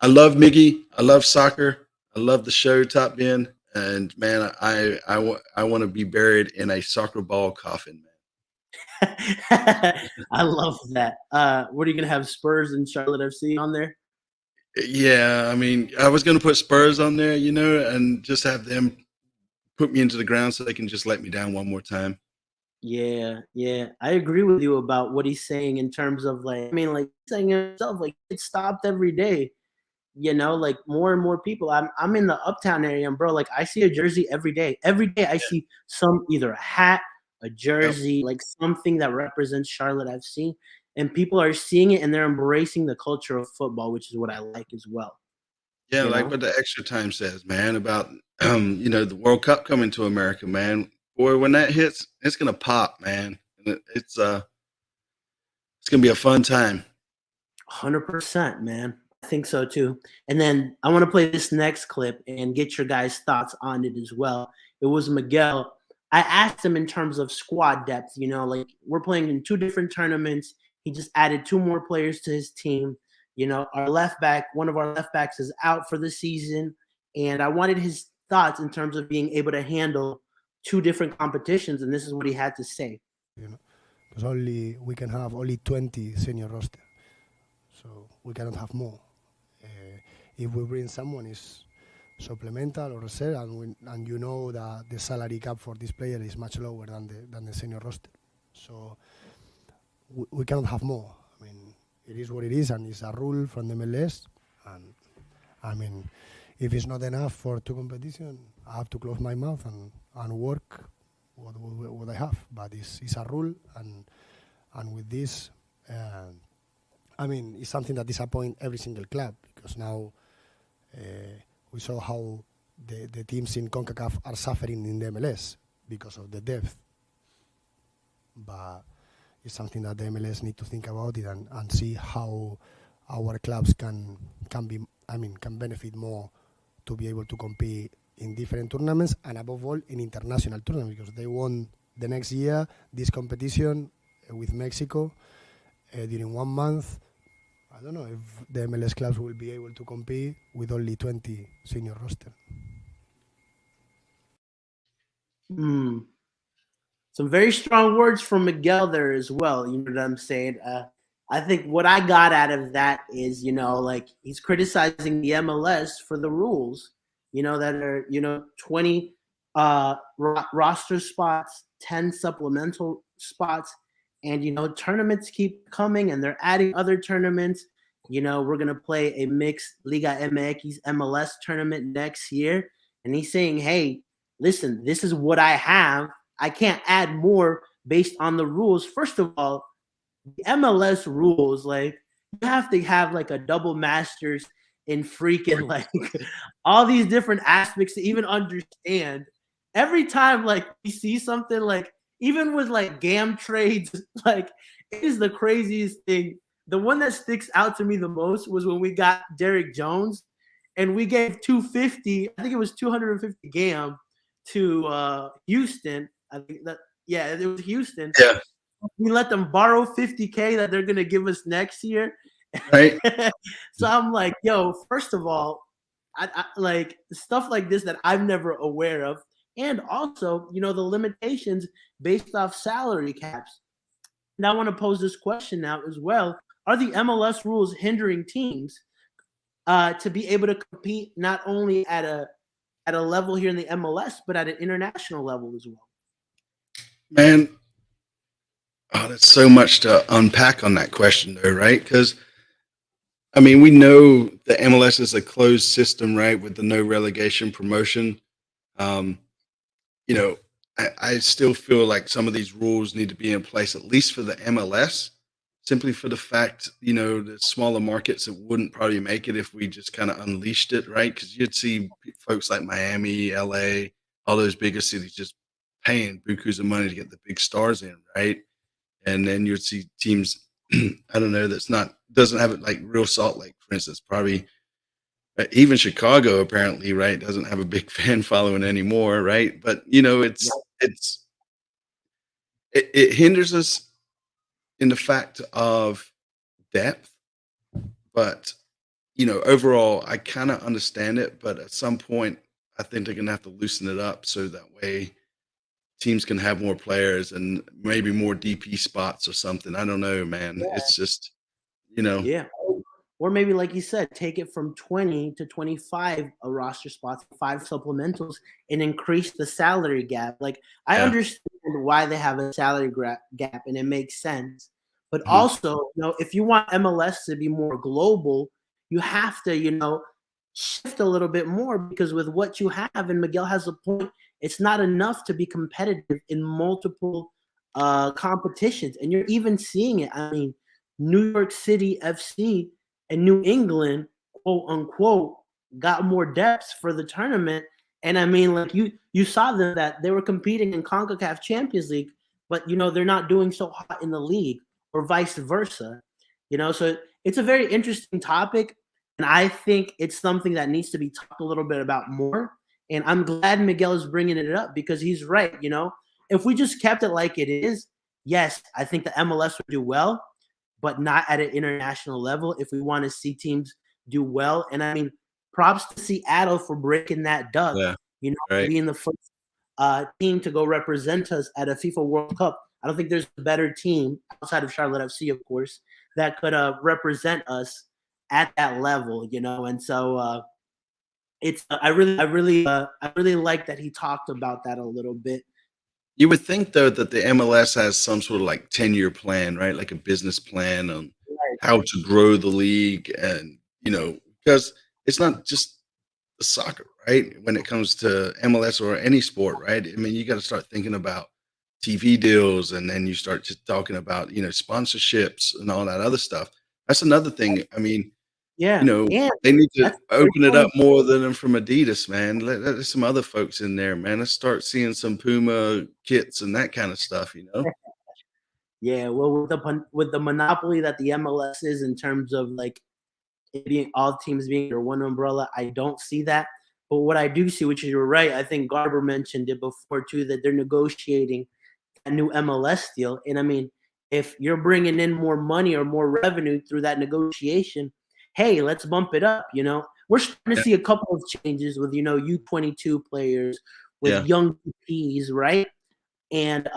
love Miggy. I love soccer. I love the show Top Bin. And man, I want to be buried in a soccer ball coffin, man. I love that. What are you going to have, Spurs and Charlotte FC on there? Yeah. I mean, I was going to put Spurs on there, and just have them put me into the ground so they can just let me down one more time. Yeah. I agree with you about what he's saying in terms of like saying himself, like it's stopped every day, like more and more people. I'm in the Uptown area, and bro, like I see a jersey every day. Every day I see either a hat, a jersey, like something that represents Charlotte FC, and people are seeing it and they're embracing the culture of football, which is what I like as well. Yeah, like what the Extra Time says, man, about the World Cup coming to America, man. Boy, when that hits, it's gonna pop, man. And it's it's gonna be a fun time. 100%, man. I think so too. And then I want to play this next clip and get your guys' thoughts on it as well. It was Miguel. I asked him in terms of squad depth, you know, like we're playing in 2 different tournaments. He just added 2 more players to his team. You know, our left back, one of our left backs is out for the season. And I wanted his thoughts in terms of being able to handle 2 different competitions. And this is what he had to say. You know, because we can have only 20 senior roster, so we cannot have more. If we bring someone is supplemental or reserve, and you know that the salary cap for this player is much lower than the senior roster, so we cannot have more. I mean, it is what it is, and it's a rule from the MLS. And I mean, if it's not enough for 2 competitions, I have to close my mouth and work what I have. But it's a rule, and with this, I mean, it's something that disappoints every single club, because now we saw how the teams in CONCACAF are suffering in the MLS because of the depth. But it's something that the MLS need to think about it and see how our clubs can benefit more to be able to compete in different tournaments, and above all in international tournaments, because they won the next year this competition with Mexico during 1 month. I don't know if the MLS clubs will be able to compete with only 20 senior roster. Some very strong words from Miguel there as well. You know what I'm saying? I think what I got out of that is, you know, like he's criticizing the MLS for the rules, you know, that are, you know, 20 roster spots, 10 supplemental spots. And, you know, tournaments keep coming and they're adding other tournaments. You know, we're going to play a mixed Liga MX MLS tournament next year. And he's saying, hey, listen, this is what I have. I can't add more based on the rules. First of all, the MLS rules, like, you have to have like a double masters in freaking like all these different aspects to even understand. Every time like we see something, like even with like GAM trades, like it is the craziest thing. The one that sticks out to me the most was when we got Derek Jones and we gave 250, I think it was 250 GAM to Houston. I think that, yeah, it was Houston. Yeah. We let them borrow 50K that they're going to give us next year. Right. So I'm like, yo, first of all, I like stuff like this that I'm never aware of. And also, you know, the limitations based off salary caps. Now I want to pose this question now as well. Are the MLS rules hindering teams to be able to compete not only at a level here in the MLS, but at an international level as well? Man, there's so much to unpack on that question, though, right? Because, I mean, we know the MLS is a closed system, right, with the no relegation promotion. You know, I still feel like some of these rules need to be in place, at least for the MLS, simply for the fact, you know, the smaller markets that wouldn't probably make it if we just kind of unleashed it, right? Because you'd see folks like Miami, LA, all those bigger cities just paying bukus of money to get the big stars in, right? And then you'd see teams, I don't know, doesn't have it like real Salt Lake, for instance, probably. Even Chicago, apparently, right, doesn't have a big fan following anymore, right? But you know, it hinders us in the fact of depth. But you know, overall, I kind of understand it. But at some point, I think they're gonna have to loosen it up so that way teams can have more players and maybe more DP spots or something. I don't know, man. Yeah. It's just, you know. Yeah. Or maybe, like you said, take it from 20 to 25 roster spots, 5 supplementals, and increase the salary gap. Like, I understand why they have a salary gap, and it makes sense. But also, you know, if you want MLS to be more global, you have to, you know, shift a little bit more, because with what you have, and Miguel has a point, it's not enough to be competitive in multiple competitions. And you're even seeing it. I mean, New York City FC and New England, quote unquote, got more depths for the tournament. And I mean, like you saw that they were competing in CONCACAF Champions League, but you know, they're not doing so hot in the league. or vice versa. So it's a very interesting topic, and I think it's something that needs to be talked a little bit about more. And I'm glad Miguel is bringing it up because he's right. If we just kept it like it is, yes, I think the MLS would do well, but not at an international level if we want to see teams do well. And I mean, props to Seattle for breaking that duck, right. being the first team to go represent us at a FIFA World Cup. I don't think there's a better team outside of Charlotte FC, of course, that could represent us at that level, And so it's I really like that he talked about that a little bit. You would think though that the MLS has some sort of like 10-year plan, right? Like a business plan on how to grow the league, and because it's not just the soccer, right? When it comes to MLS or any sport, right? I mean, you got to start thinking about TV deals, and then you start just talking about sponsorships and all that other stuff. That's another thing. I mean, Yeah, and they need to that's open it up more than from Adidas, man. There's some other folks in there, man. Let's start seeing some Puma kits and that kind of stuff, Yeah, well, with the monopoly that the MLS is in terms of like it being all teams being under one umbrella, I don't see that. But what I do see, which is you're right, I think Garber mentioned it before too, that they're negotiating a new MLS deal. And I mean, if you're bringing in more money or more revenue through that negotiation, hey, let's bump it up. We're starting to see a couple of changes with U22 players, with young PPs, right? And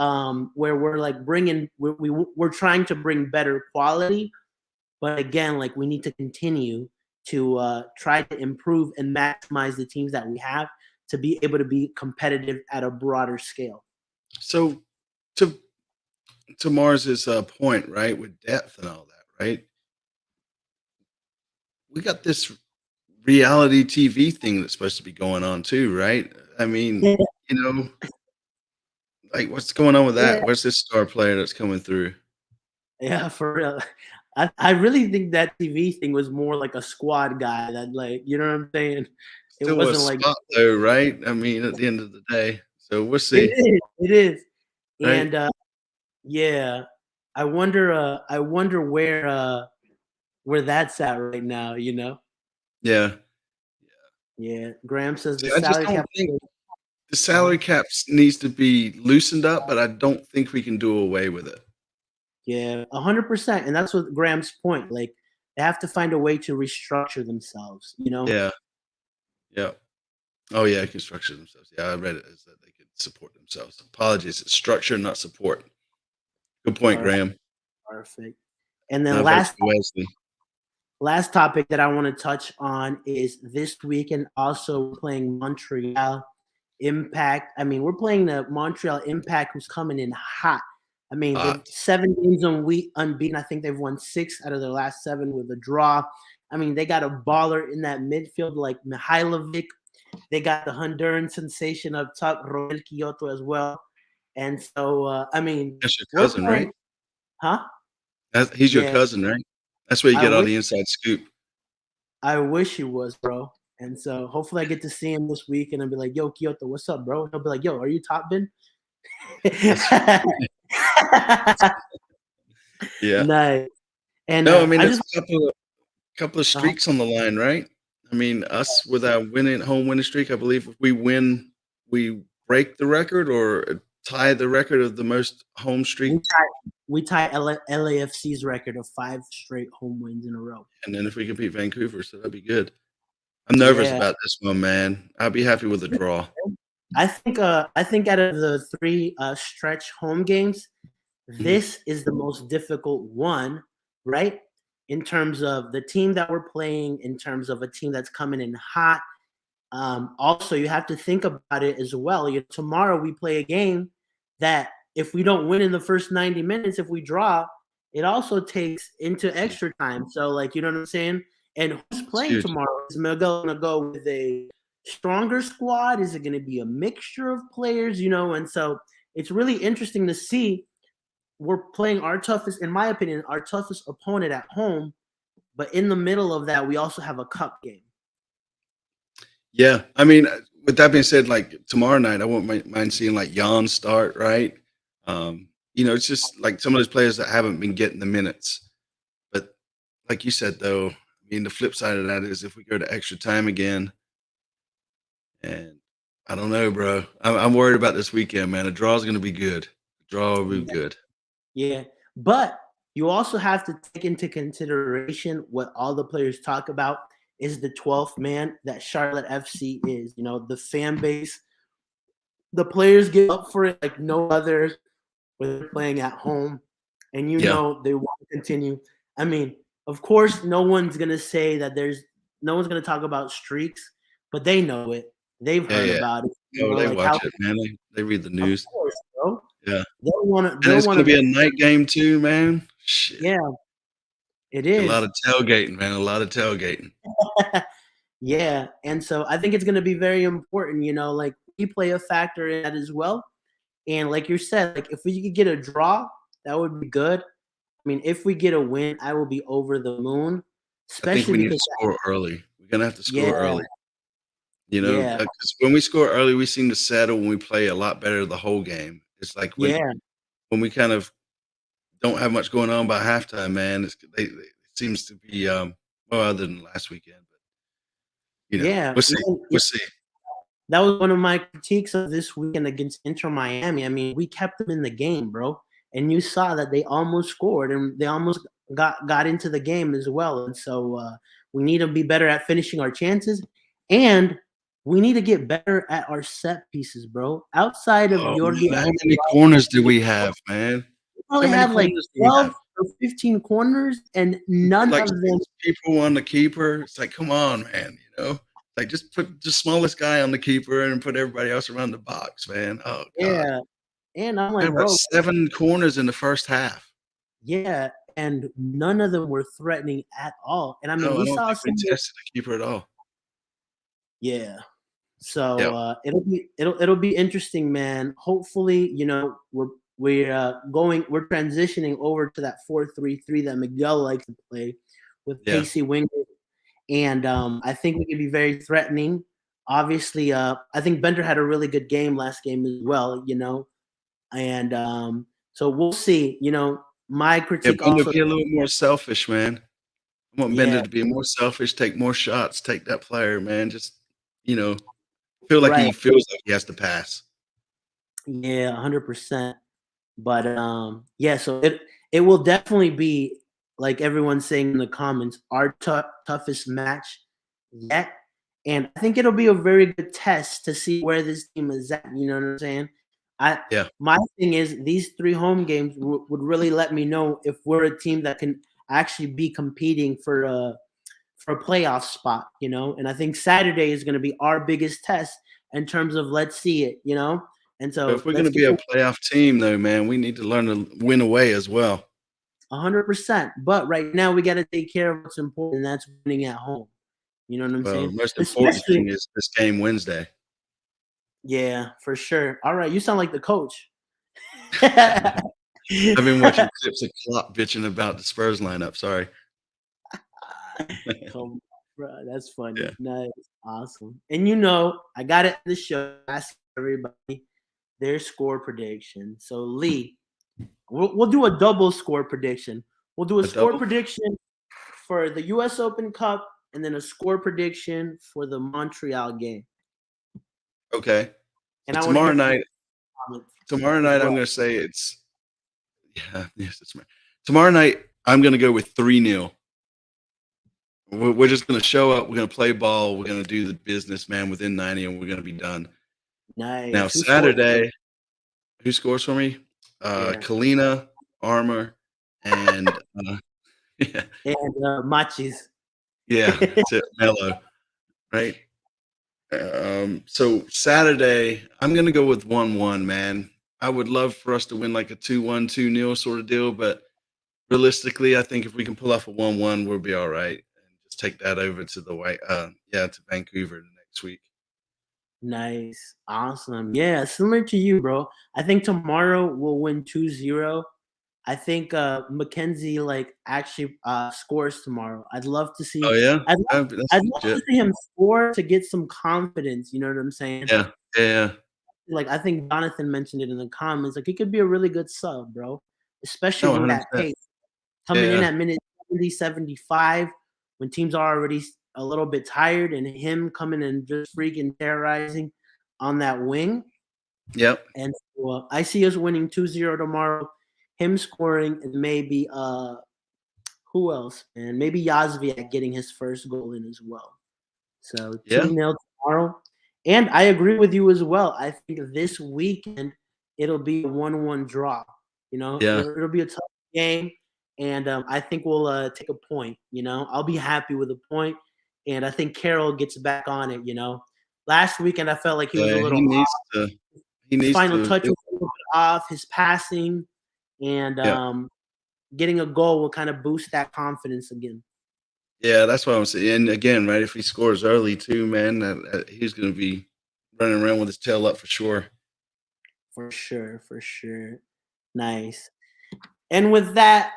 where we're like we're trying to bring better quality, but again, like we need to continue to try to improve and maximize the teams that we have to be able to be competitive at a broader scale. So to Mars's point, right, with depth and all that, right? We got this reality TV thing that's supposed to be going on too, right? I mean, like what's going on with that? Yeah. Where's this star player that's coming through? Yeah, for real. I really think that TV thing was more like a squad guy that, like, you know what I'm saying? It Still wasn't a like spot though, right? I mean, at the end of the day. So we'll see. it is. Right. And yeah, I wonder where that's at right now, Yeah. Yeah. Graham says the I just salary don't cap. think the salary cap needs to be loosened up, but I don't think we can do away with it. Yeah, 100%. And that's what Graham's point. Like, they have to find a way to restructure themselves, Yeah. Yeah. Oh yeah, can structure themselves. Yeah, I read it as that they could support themselves. Apologies, it's structure, not support. Good point, Graham. Perfect. And then Now vote for Wesley. last topic that I want to touch on is this weekend also we're playing Montreal Impact. I mean, we're playing the Montreal Impact, who's coming in hot. I mean, they're 7 games unbeaten. I think they've won 6 out of their last 7 with a draw. I mean, they got a baller in that midfield like Mihailovic. They got the Honduran sensation up top, Roel Kyoto, as well. And so, I mean, that's your cousin, right? Huh? He's your cousin, right? That's where you get all the inside scoop. I wish he was, bro. And so hopefully I get to see him this week and I'll be like, yo, Kyoto, what's up, bro? And he'll be like, yo, are you top bin? Yeah. Nice. And no, I mean, there's a couple of streaks on the line, right? I mean, us with our home winning streak, I believe if we win, we break the record or tie the record of the most home streak. We tie LAFC's record of 5 straight home wins in a row. And then if we can beat Vancouver, so that'd be good. I'm nervous about this one, man. I'll be happy with a draw. I think out of the 3 stretch home games, this is the most difficult one, right? In terms of the team that we're playing, in terms of a team that's coming in hot. Also, you have to think about it as well. Tomorrow we play a game that if we don't win in the first 90 minutes, if we draw, it also takes into extra time. So, like, you know what I'm saying? And who's playing tomorrow? Is Miguel going to go with a stronger squad? Is it going to be a mixture of players? And so it's really interesting to see. We're playing our toughest, in my opinion, our toughest opponent at home. But in the middle of that, we also have a cup game. Yeah. I mean, with that being said, like tomorrow night, I won't mind seeing like Jan start, right? it's just like some of those players that haven't been getting the minutes. But like you said, though, I mean, the flip side of that is if we go to extra time again, and I don't know, bro. I'm worried about this weekend, man. A draw is going to be good. A draw will be good. Yeah, but you also have to take into consideration what all the players talk about is the 12th man that Charlotte FC is. The fan base, the players get up for it like no other when they're playing at home, and Yeah. they want to continue. I mean, of course, no one's gonna say that no one's gonna talk about streaks, but they know it. They've Yeah, heard yeah. about it. Oh, they Like watch it, man. They read the of news. course, bro. Yeah. They'll want to. And They'll it's want going to to. be a night game too, man. Shit. Yeah, it A is. lot of tailgating, man. A lot of tailgating. Yeah, and so I think it's going to be very important. Like we play a factor in that as well. And like you said, like if we could get a draw, that would be good. I mean, if we get a win, I will be over the moon. I think we Especially need to because score early. We're going to have to score yeah, early. yeah, Because when we score early, we seem to settle when we play a lot better the whole game. It's like yeah, when we kind of don't have much going on by halftime, man. It seems to be well, other than last weekend, but yeah. we'll see. Even We'll see. that was one of my critiques of this weekend against Inter Miami. I mean, we kept them in the game, bro, and you saw that they almost scored and they almost got into the game as well. And so we need to be better at finishing our chances, and we need to get better at our set pieces, bro. Outside of Oh, Jordi, man, how many corners do we have, man? we probably How many have like corners do we 12 have? or 15 corners, and none Like of them. 6 people on the keeper. It's like, come on, man. Like just put the smallest guy on the keeper and put everybody else around the box, man. Oh God. Yeah, and I'm We like, had about bro, 7 corners in the first half. yeah, and none of them were threatening at all. And I mean, No, I we don't saw think we some. tested the keeper at all. Yeah. So Yeah. it'll be interesting, man. Hopefully, we're transitioning over to that 4-3-3 that Miguel likes to play with Yeah. Casey Winger, and I think we can be very threatening. Obviously, I think Bender had a really good game last game as well, and so we'll see. My Yeah, critique Bender also, be a little more selfish, man. I want Bender yeah, to be more selfish, take more shots, take that player, man. Just, feel like right, he feels like he has to pass. yeah, 100%. But yeah, so it will definitely be like everyone's saying in the comments, our toughest match yet. And I think it'll be a very good test to see where this team is at. You know what I'm saying? Yeah. My thing is these 3 home games would really let me know if we're a team that can actually be competing for a playoff spot. And I think Saturday is going to be our biggest test in terms of let's see it. And But so if we're let's gonna be get a playoff team, though, man, we need to learn to win away as well. 100%. But right now, we got to take care of what's important, and that's winning at home. You know what I'm Well, saying? the most important Especially, thing is this game Wednesday. yeah, for sure. All right, you sound like the coach. I've been watching clips of Klopp bitching about the Spurs lineup. Sorry. Come on, bro, that's funny. Yeah. Nice, awesome. And I got it in the show. Ask everybody their score prediction. So Lee, we'll do a double score prediction. We'll do a score double? prediction for the U.S. Open Cup, and then a score prediction for the Montreal game. Okay. And So I wanna tomorrow hear night, comments as I'm well. gonna say it's tomorrow night. I'm gonna go with 3-0. We're just gonna show up. We're gonna play ball. We're gonna do the business, man, within 90, and we're gonna be done. Nice. Now Who scored? Saturday, who scores for me? Yeah. Kalina, Armour, and yeah, And Machis. that's it, Mello, right? So Saturday, I'm gonna go with 1-1, man. I would love for us to win like a 2-1, 2-0 sort of deal, but realistically, I think if we can pull off a 1-1, we'll be all right. And just take that over to to Vancouver next week. Nice. Awesome. Yeah, similar to you, bro. I think tomorrow we'll win 2-0. I think Mackenzie actually scores tomorrow. I'd love to see Oh yeah, I'd love, that's I'd love to legit. see him score to get some confidence, you know what I'm saying? Yeah. To like I think Jonathan mentioned it in the comments. Like he could be a really good sub, bro, especially No, with 100%. that pace coming in Yeah. at minute 70, 75 when teams are already a little bit tired, and him coming and just freaking terrorizing on that wing. Yep. And so, I see us winning 2-0 tomorrow. Him scoring, and maybe who else? And maybe Yazviak getting his first goal in as well. So Yeah. 2-0 tomorrow. And I agree with you as well. I think this weekend it'll be a 1-1 draw. You know, Yeah. it'll be a tough game, and I think we'll take a point. You know, I'll be happy with a point, and I think Carroll gets back on it. You know, last weekend I felt like he was a Yeah, little he needs off. to. He His needs final to. touch was a little bit off. His passing and Yeah. getting a goal will kind of boost that confidence again. Yeah, that's what I'm saying. And again, right, if he scores early too, man, he's going to be running around with his tail up for sure. For sure, for sure. Nice. And with that,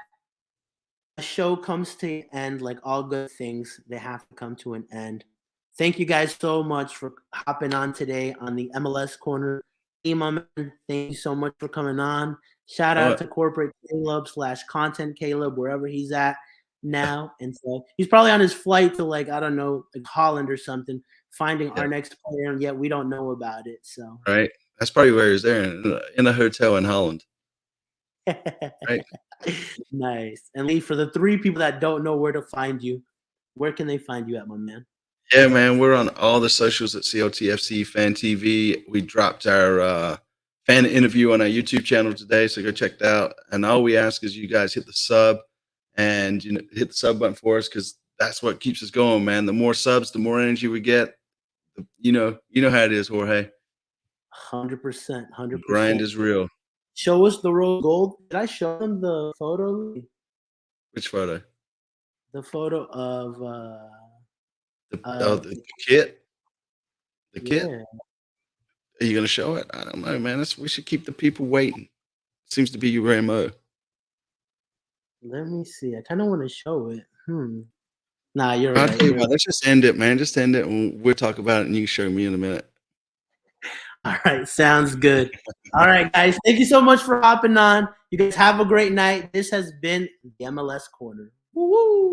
the show comes to an end. Like all good things, they have to come to an end. Thank you guys so much for hopping on today on the MLS Corner. Thank you so much for coming on. Shout out to Corporate Caleb / Content Caleb, wherever he's at now. And so he's probably on his flight to, like, I don't know, like Holland or something, finding our next player, and yet we don't know about it. So Right. That's probably where he's there, in a hotel in Holland. Right. Nice. And Lee, for the 3 people that don't know where to find you, where can they find you at, my man? Yeah, man, we're on all the socials at CLTFC Fan TV. We dropped our fan interview on our YouTube channel today, so go check that out. And all we ask is you guys hit the sub and hit the sub button for us, because that's what keeps us going, man. The more subs, the more energy we get. You know how it is, Jorge. 100%. 100%. Grind is real. Show us the rose gold. Did I show them the photo? Which photo? The photo of the kit. The kit. Yeah. Are you gonna show it? I don't know, man. We should keep the people waiting. Seems to be your MO. Let me see. I kind of want to show it. Nah, you're I'll right. tell you what, let's just end it, man. Just end it, and we'll talk about it, and you can show me in a minute. All right, sounds good. All right, guys. Thank you so much for hopping on. You guys have a great night. This has been the MLS Corner. Woo-woo.